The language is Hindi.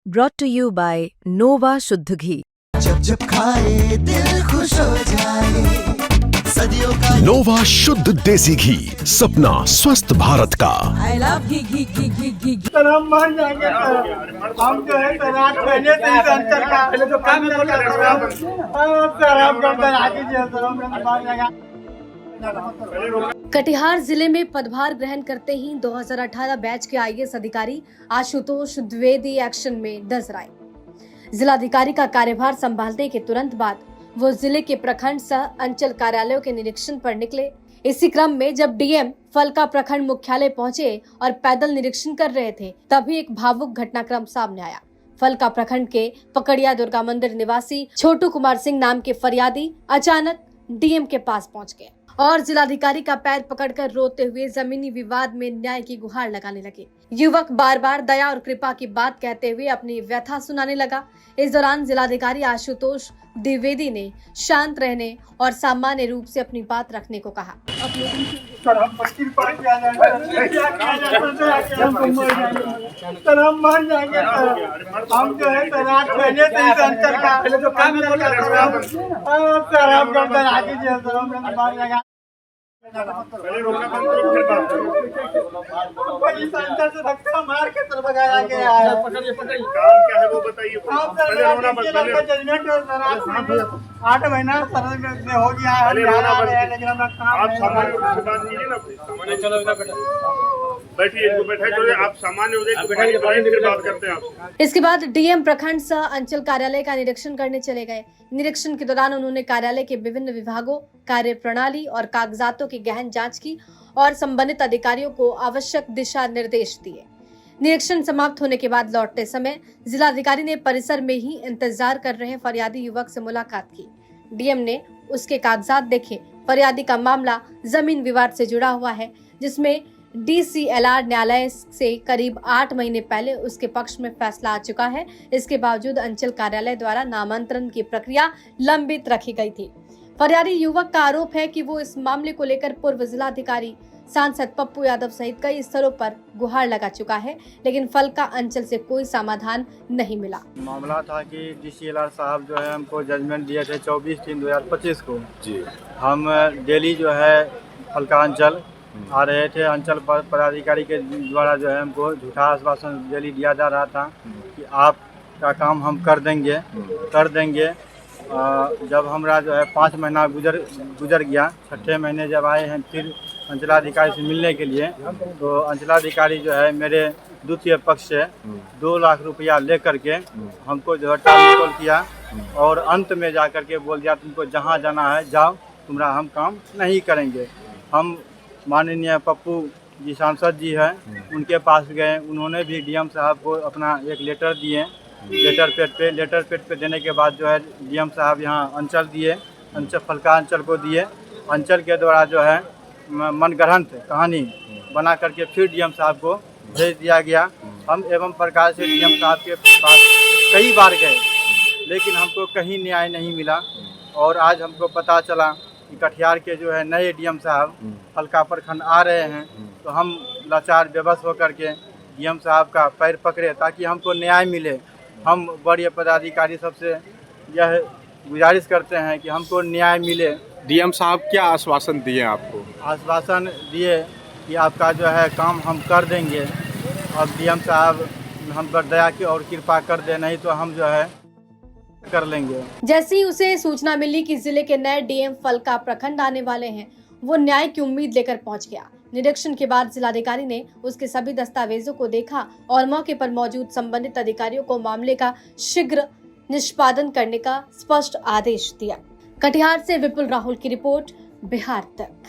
brought to you by Nova शुद्ध घी। जब जब खाए दिल खुश हो जाए, सदियों का नोवा शुद्ध देसी घी, सपना स्वस्थ भारत का। I love ghee. सर हम मान जाएंगे सर, हम जो है सर 8 महीने से इस अंतर का पहले तो काम कर रहे हैं सर, हम करते आगे जी सर, हम मान जाएंगे। कटिहार जिले में पदभार ग्रहण करते ही 2018 बैच के आईएएस अधिकारी आशुतोष द्विवेदी एक्शन में नजर आए। जिलाधिकारी का कार्यभार संभालने के तुरंत बाद वो जिले के प्रखंड सह अंचल कार्यालयों के निरीक्षण पर निकले। इसी क्रम में जब डीएम फलका प्रखंड मुख्यालय पहुंचे और पैदल निरीक्षण कर रहे थे, तभी एक भावुक घटनाक्रम सामने आया। फलका प्रखंड के पकड़िया दुर्गा मंदिर निवासी छोटू कुमार सिंह नाम के फरियादी अचानक डीएम के पास पहुंच गए और जिलाधिकारी का पैर पकड़कर रोते हुए जमीनी विवाद में न्याय की गुहार लगाने लगे। युवक बार बार दया और कृपा की बात कहते हुए अपनी व्यथा सुनाने लगा। इस दौरान जिलाधिकारी आशुतोष द्विवेदी ने शांत रहने और सामान्य रूप से अपनी बात रखने को कहा। सर हम मुश्किल पड़ जाएंगे सर, हम मान जाएंगे सर, हम जो है सर 8 महीने से इस अंतर का पहले तो काम कर रहे हैं सर, हम करते आगे जी सर, हम मान जाएंगे। इस अंतर से धक्का मार के सर भगाया गया है। काम क्या है वो बताइए। जजमेंट 8 महीना सर में हो गया है, लेकिन हमारा काम आप सामान्य रूप से बात कीजिए ना। बैठिए, आप सामान्य फिर बात करते हैं आप। इसके बाद डीएम प्रखंड सह अंचल कार्यालय का निरीक्षण करने चले गए। निरीक्षण के दौरान उन्होंने कार्यालय के विभिन्न विभागों, कार्य प्रणाली और कागजातों की गहन जांच की और संबंधित अधिकारियों को आवश्यक दिशा निर्देश दिए। निरीक्षण समाप्त होने के बाद लौटते समय जिलाधिकारी ने परिसर में ही इंतजार कर रहे फरियादी युवक से मुलाकात की। डीएम ने उसके कागजात देखे। फरियादी का मामला जमीन विवाद से जुड़ा हुआ है, जिसमें DCLR न्यायालय से करीब 8 महीने पहले उसके पक्ष में फैसला आ चुका है। इसके बावजूद अंचल कार्यालय द्वारा नामांतरण की प्रक्रिया लंबित रखी गई थी। फरियादी युवक का आरोप है कि वो इस मामले को लेकर पूर्व जिलाधिकारी सांसद पप्पू यादव सहित कई स्तरों पर गुहार लगा चुका है, लेकिन फलका अंचल से कोई समाधान नहीं मिला। मामला था कि DCLR साहब जो है हमको जजमेंट दिए थे 24/3/2025 को जी। हम डेली जो है फलका अंचल आ रहे थे। अंचल पदाधिकारी के द्वारा जो है हमको झूठा आश्वासन डेली दिया जा रहा था कि आपका काम हम कर देंगे। जब हमारा जो है 5 महीना गुजर गया, 6ठे महीने जब आए हैं फिर अंचलाधिकारी से मिलने के लिए, तो अंचलाधिकारी जो है मेरे द्वितीय पक्ष से 2 लाख रुपया लेकर के हमको जो है टाल किया और अंत में जा कर के बोल दिया तुमको जहाँ जाना है जाओ, तुम्हारा हम काम नहीं करेंगे। हम माननीय पप्पू जी सांसद जी हैं, उनके पास गए। उन्होंने भी डीएम साहब को अपना एक लेटर दिए। लेटर पेड पे देने के बाद जो है डीएम साहब यहाँ अंचल दिए, फलका अंचल को दिए। अंचल के द्वारा जो है मनगढ़ंत कहानी बना करके फिर डीएम साहब को भेज दिया गया। हम एवं प्रकार से डीएम साहब के पास कई बार गए, लेकिन हमको कहीं न्याय नहीं मिला। और आज हमको पता चला कि कटिहार के जो है नए डीएम साहब फलका प्रखंड आ रहे हैं, तो हम लाचार बेबस होकर के डीएम साहब का पैर पकड़े ताकि हमको न्याय मिले। हम बड़े पदाधिकारी सबसे यह गुजारिश करते हैं कि हमको न्याय मिले। डीएम साहब क्या आश्वासन दिए आपको? आश्वासन दिए कि आपका जो है काम हम कर देंगे। अब डीएम साहब हम पर दया की और कृपा कर दे, नहीं तो हम जो है कर लेंगे। जैसे ही उसे सूचना मिली कि जिले के नए डीएम फलका प्रखंड आने वाले हैं, वो न्याय की उम्मीद लेकर पहुंच गया। निरीक्षण के बाद जिलाधिकारी ने उसके सभी दस्तावेजों को देखा और मौके पर मौजूद संबंधित अधिकारियों को मामले का शीघ्र निष्पादन करने का स्पष्ट आदेश दिया। कटिहार से विपुल राहुल की रिपोर्ट, बिहार तक।